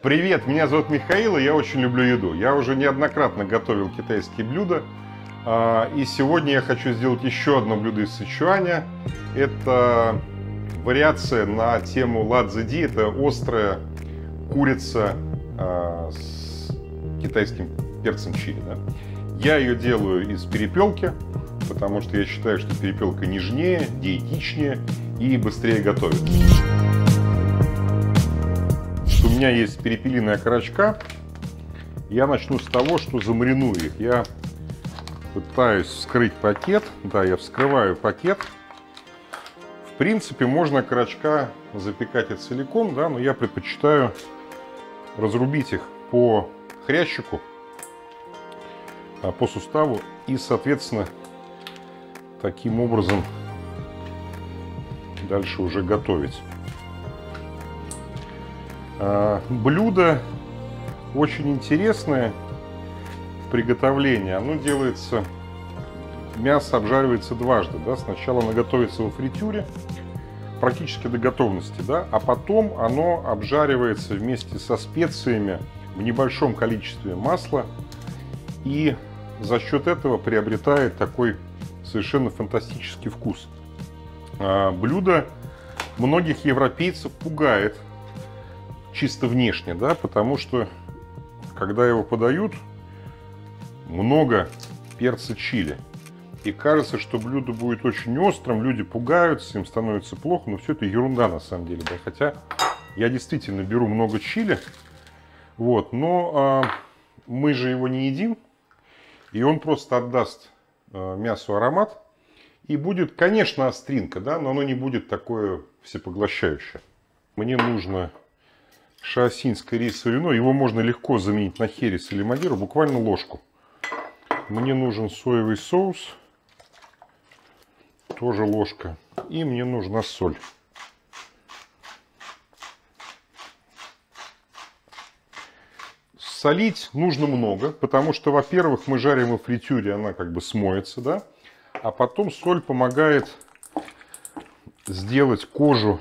Привет, меня зовут Михаил, и я очень люблю еду. Я уже неоднократно готовил китайские блюда. И сегодня я хочу сделать еще одно блюдо из Сычуаня. Это вариация на тему ладзиди. Это острая курица с китайским перцем чили. Да? Я ее делаю из перепелки, потому что я считаю, что перепелка нежнее, диетичнее и быстрее готовится. У меня есть перепелиная окорочка. Я начну с того, что замариную их. Я пытаюсь вскрыть пакет. Да, я вскрываю пакет. В принципе, можно окорочка запекать и целиком, да, но я предпочитаю разрубить их по хрящику, по суставу и, соответственно, таким образом дальше уже готовить. Блюдо очень интересное в приготовлении. Оно делается, мясо обжаривается дважды. Да? Сначала оно готовится во фритюре, практически до готовности, да? А потом оно обжаривается вместе со специями в небольшом количестве масла. И за счет этого приобретает такой совершенно фантастический вкус. Блюдо многих европейцев пугает чисто внешне, да, потому что когда его подают, много перца чили. И кажется, что блюдо будет очень острым, люди пугаются, им становится плохо, но все это ерунда на самом деле. Да. Хотя я действительно беру много чили, вот, но мы же его не едим, и он просто отдаст мясу аромат. И будет, конечно, остринка, да, но оно не будет такое всепоглощающее. Мне нужно шаосинское рисовое вино. Его можно легко заменить на херес или мадеру, буквально ложку. Мне нужен соевый соус, тоже ложка. И мне нужна соль. Солить нужно много, потому что, во-первых, мы жарим во фритюре, она как бы смоется, да? А потом соль помогает сделать кожу,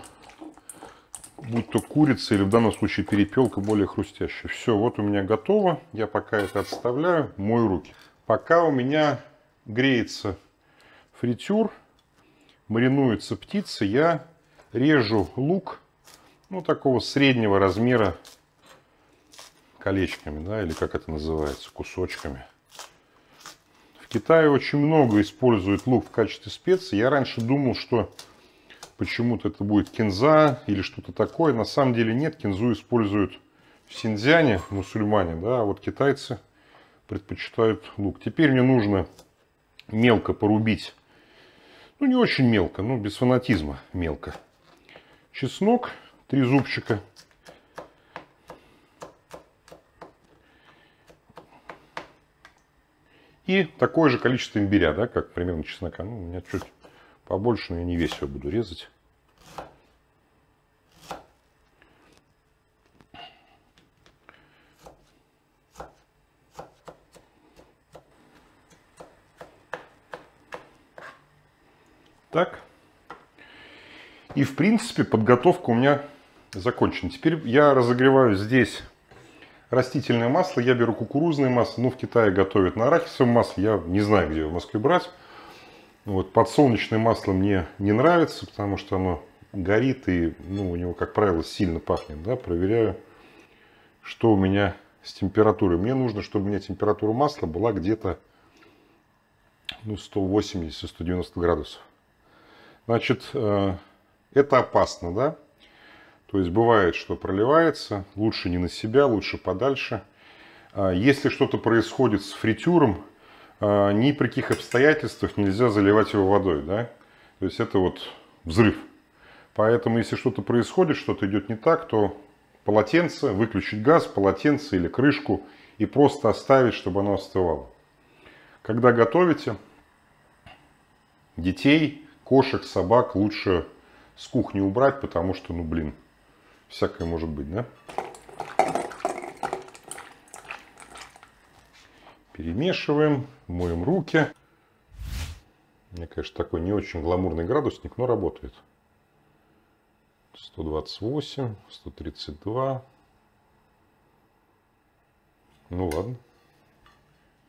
будь то курица или в данном случае перепелка, более хрустящая. Все, вот у меня готово. Я пока это отставляю, мою руки. Пока у меня греется фритюр, маринуется птица, я режу лук, ну, такого среднего размера колечками, да, или как это называется, кусочками. В Китае очень много используют лук в качестве специи. Я раньше думал, что почему-то это будет кинза или что-то такое. На самом деле нет, кинзу используют в Синьцзяне, мусульмане, да, а вот китайцы предпочитают лук. Теперь мне нужно мелко порубить, ну не очень мелко, но без фанатизма мелко. Чеснок, 3 зубчика. И такое же количество имбиря, да, как примерно чеснока. Ну, у меня чуть побольше, но я не весь его буду резать. Так. И в принципе подготовка у меня закончена. Теперь я разогреваю здесь растительное масло. Я беру кукурузное масло. Ну, в Китае готовят на арахисовом масле. Я не знаю, где его в Москве брать. Вот, подсолнечное масло мне не нравится, потому что оно горит и, ну, у него, как правило, сильно пахнет. Да? Проверяю, что у меня с температурой. Мне нужно, чтобы у меня температура масла была где-то, ну, 180-190 градусов. Значит, это опасно, да? То есть бывает, что проливается. Лучше не на себя, лучше подальше. Если что-то происходит с фритюром, ни при каких обстоятельствах нельзя заливать его водой, да? То есть это вот взрыв. Поэтому если что-то происходит, что-то идет не так, то полотенце, выключить газ, полотенце или крышку и просто оставить, чтобы оно остывало. Когда готовите, детей, кошек, собак лучше с кухни убрать, потому что, ну блин, всякое может быть, да? Перемешиваем, моем руки. У меня, конечно, такой не очень гламурный градусник, но работает. 128, 132. Ну ладно.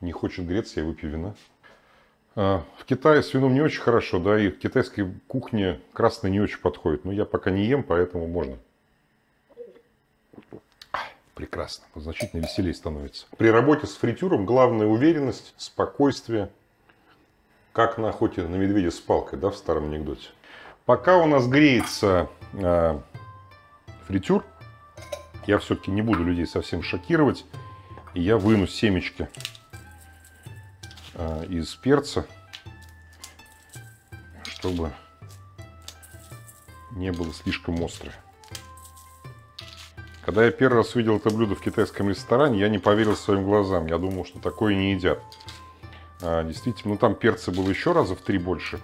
Не хочет греться, я выпью вина. В Китае с вином не очень хорошо, да, и в китайской кухне красный не очень подходит. Но я пока не ем, поэтому можно. Прекрасно, значительно веселее становится. При работе с фритюром главная уверенность, спокойствие. Как на охоте на медведя с палкой, да, в старом анекдоте. Пока у нас греется фритюр, я все-таки не буду людей совсем шокировать. И я выну семечки из перца, чтобы не было слишком остро. Когда я первый раз увидел это блюдо в китайском ресторане, я не поверил своим глазам. Я думал, что такое не едят. Действительно, ну там перца было еще раза в 3 больше.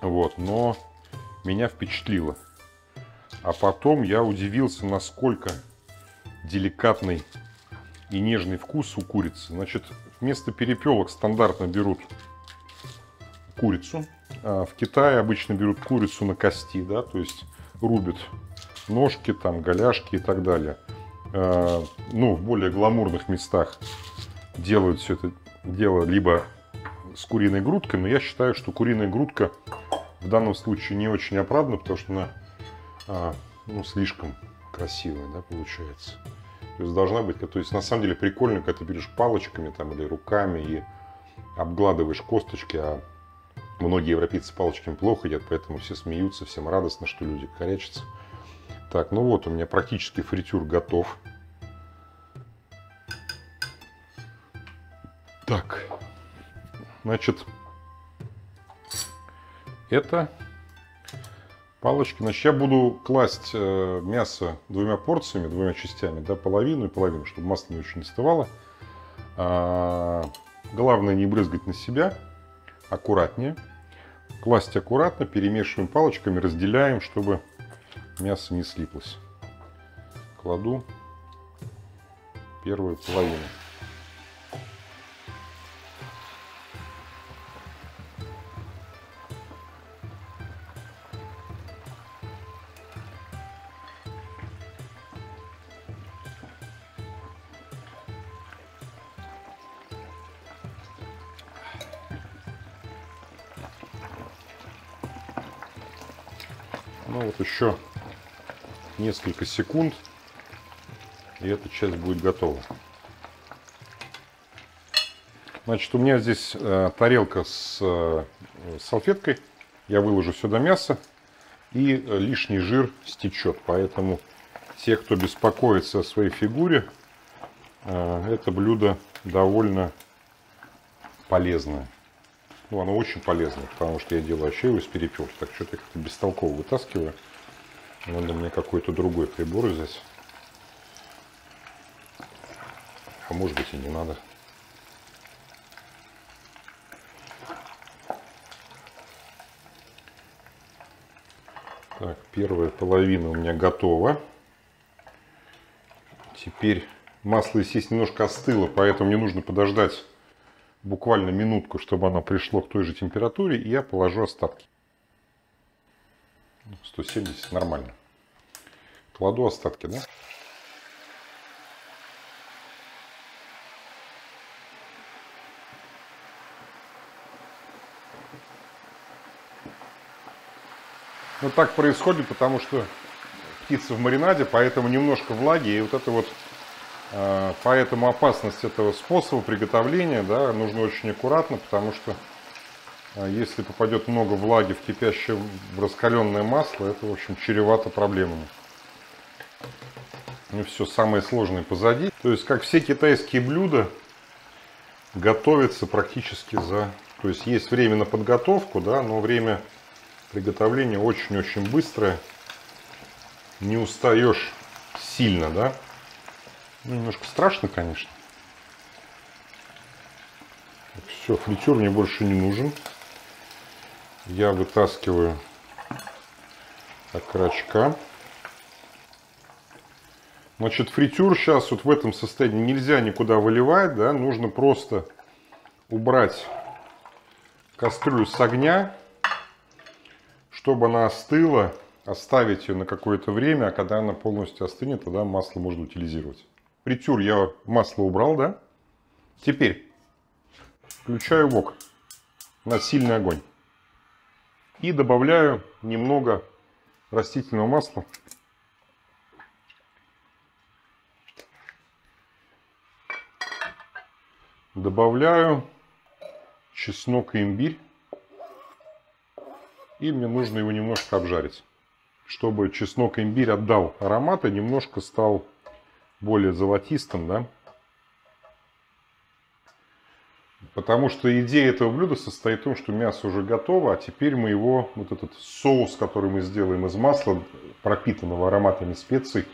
Вот, но меня впечатлило. А потом я удивился, насколько деликатный и нежный вкус у курицы. Значит, вместо перепелок стандартно берут курицу. В Китае обычно берут курицу на кости, да, то есть рубят ножки, там, голяшки и так далее. Ну, в более гламурных местах делают все это дело либо с куриной грудкой, но я считаю, что куриная грудка в данном случае не очень оправдана, потому что она ну, слишком красивая, да, получается. То есть должна быть, то есть на самом деле прикольно, когда ты берешь палочками там, или руками и обгладываешь косточки, а многие европейцы палочками плохо едят, поэтому все смеются, всем радостно, что люди корячатся. Так, ну вот у меня практически фритюр готов. Так, значит, это палочки. Значит, я буду класть мясо 2 порциями, 2 частями, да, половину и половину, чтобы масло не очень остывало. Главное не брызгать на себя, аккуратнее. Класть аккуратно, перемешиваем палочками, разделяем, чтобы мясо не слиплось. Кладу первую половину. Ну вот еще несколько секунд, и эта часть будет готова. Значит, у меня здесь тарелка с салфеткой. Я выложу сюда мясо, и лишний жир стечет. Поэтому те, кто беспокоится о своей фигуре, это блюдо довольно полезное. Ну, оно очень полезное, потому что я делаю овощей из перепелки. Так что-то я как-то бестолково вытаскиваю. Надо мне какой-то другой прибор взять. А может быть и не надо. Так, первая половина у меня готова. Теперь масло, естественно, немножко остыло, поэтому мне нужно подождать буквально минутку, чтобы оно пришло к той же температуре, и я положу остатки. 170 нормально. Кладу остатки, да? Ну так происходит, потому что птица в маринаде, поэтому немножко влаги, и вот это вот, поэтому опасность этого способа приготовления, да, нужно очень аккуратно, потому что если попадет много влаги в кипящее, в раскаленное масло, это, в общем, чревато проблемами. Ну все, самое сложное позади. То есть, как все китайские блюда, готовятся практически за... То есть, есть время на подготовку, да, но время приготовления очень-очень быстрое. Не устаешь сильно, да. Ну, немножко страшно, конечно. Все, фритюр мне больше не нужен. Я вытаскиваю окорочка. Значит, фритюр сейчас вот в этом состоянии нельзя никуда выливать, да, нужно просто убрать кастрюлю с огня, чтобы она остыла, оставить ее на какое-то время, а когда она полностью остынет, тогда масло можно утилизировать. фритюр я масло убрал, да? Теперь включаю вок на сильный огонь. И добавляю немного растительного масла. Добавляю чеснок и имбирь. И мне нужно его немножко обжарить, чтобы чеснок и имбирь отдал аромат и немножко стал более золотистым, да? Потому что идея этого блюда состоит в том, что мясо уже готово, а теперь мы его, вот этот соус, который мы сделаем из масла, пропитанного ароматами специй,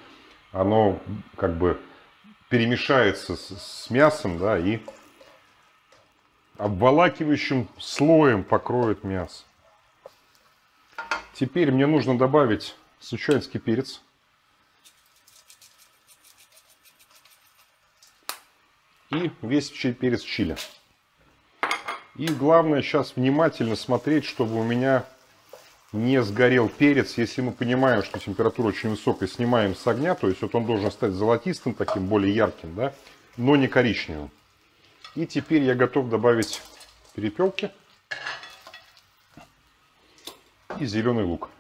оно как бы перемешается с мясом, да, и обволакивающим слоем покроет мясо. Теперь мне нужно добавить сычуанский перец. И весь перец чили. И главное сейчас внимательно смотреть, чтобы у меня не сгорел перец. Если мы понимаем, что температура очень высокая, снимаем с огня, то есть вот он должен стать золотистым, таким более ярким, да, но не коричневым. И теперь я готов добавить перепелки и зеленый лук.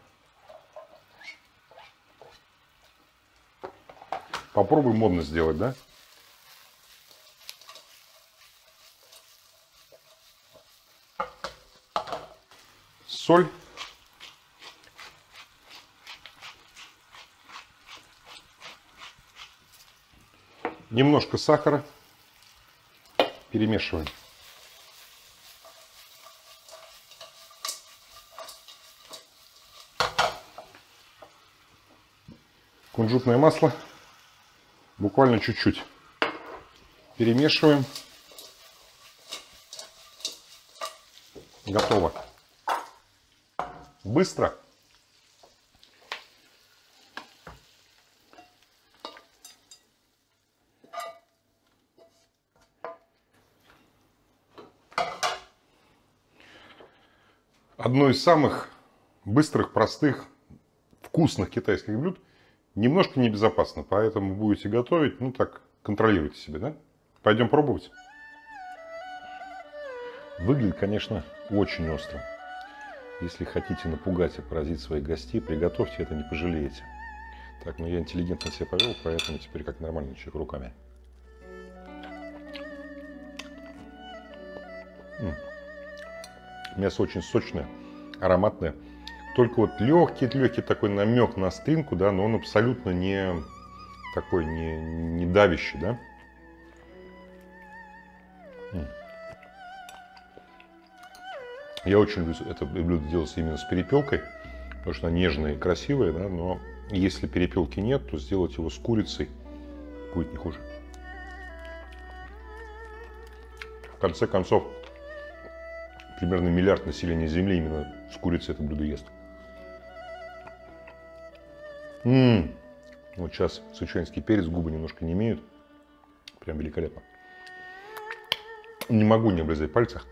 Попробуй модно сделать, да? Соль. Немножко сахара. Перемешиваем. Кунжутное масло. Буквально чуть-чуть. Перемешиваем. Готово. Быстро. Одно из самых быстрых, простых, вкусных китайских блюд. Немножко небезопасно, поэтому будете готовить, ну так, контролируйте себя, да? Пойдем пробовать. Выглядит, конечно, очень остро. Если хотите напугать и поразить своих гостей, приготовьте это, не пожалеете. Так, ну я интеллигентно себя повел, поэтому теперь как нормальный человек руками. Мясо очень сочное, ароматное. Только вот легкий такой намек на остринку, да, но он абсолютно не такой, не давящий, да. Я очень люблю это блюдо делать именно с перепелкой, потому что она нежная и красивая, да, но если перепелки нет, то сделать его с курицей будет не хуже. В конце концов, примерно 1 миллиард населения Земли именно с курицей это блюдо ест. Вот сейчас сычуанский перец, губы немножко не имеют. Прям великолепно. Не могу не облизать пальцах.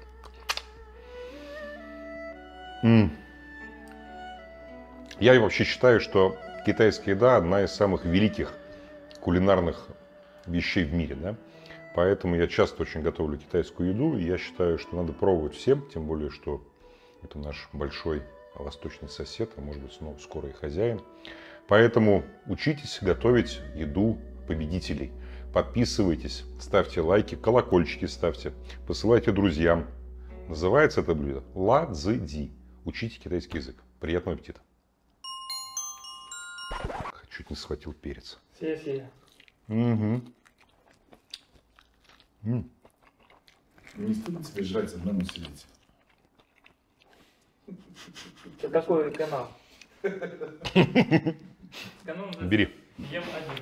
Я вообще считаю, что китайская еда одна из самых великих кулинарных вещей в мире, да? Поэтому я часто очень готовлю китайскую еду, и я считаю, что надо пробовать всем, тем более, что это наш большой восточный сосед, а может быть, снова скоро и хозяин. Поэтому учитесь готовить еду победителей. Подписывайтесь, ставьте лайки, колокольчики ставьте, посылайте друзьям. Называется это блюдо ла цзи ди. Учите китайский язык. Приятного аппетита. Чуть не схватил перец. Угу. Не стыдно тебе жрать одному сидеть? Это какой канал? Канал Бери. Ем один.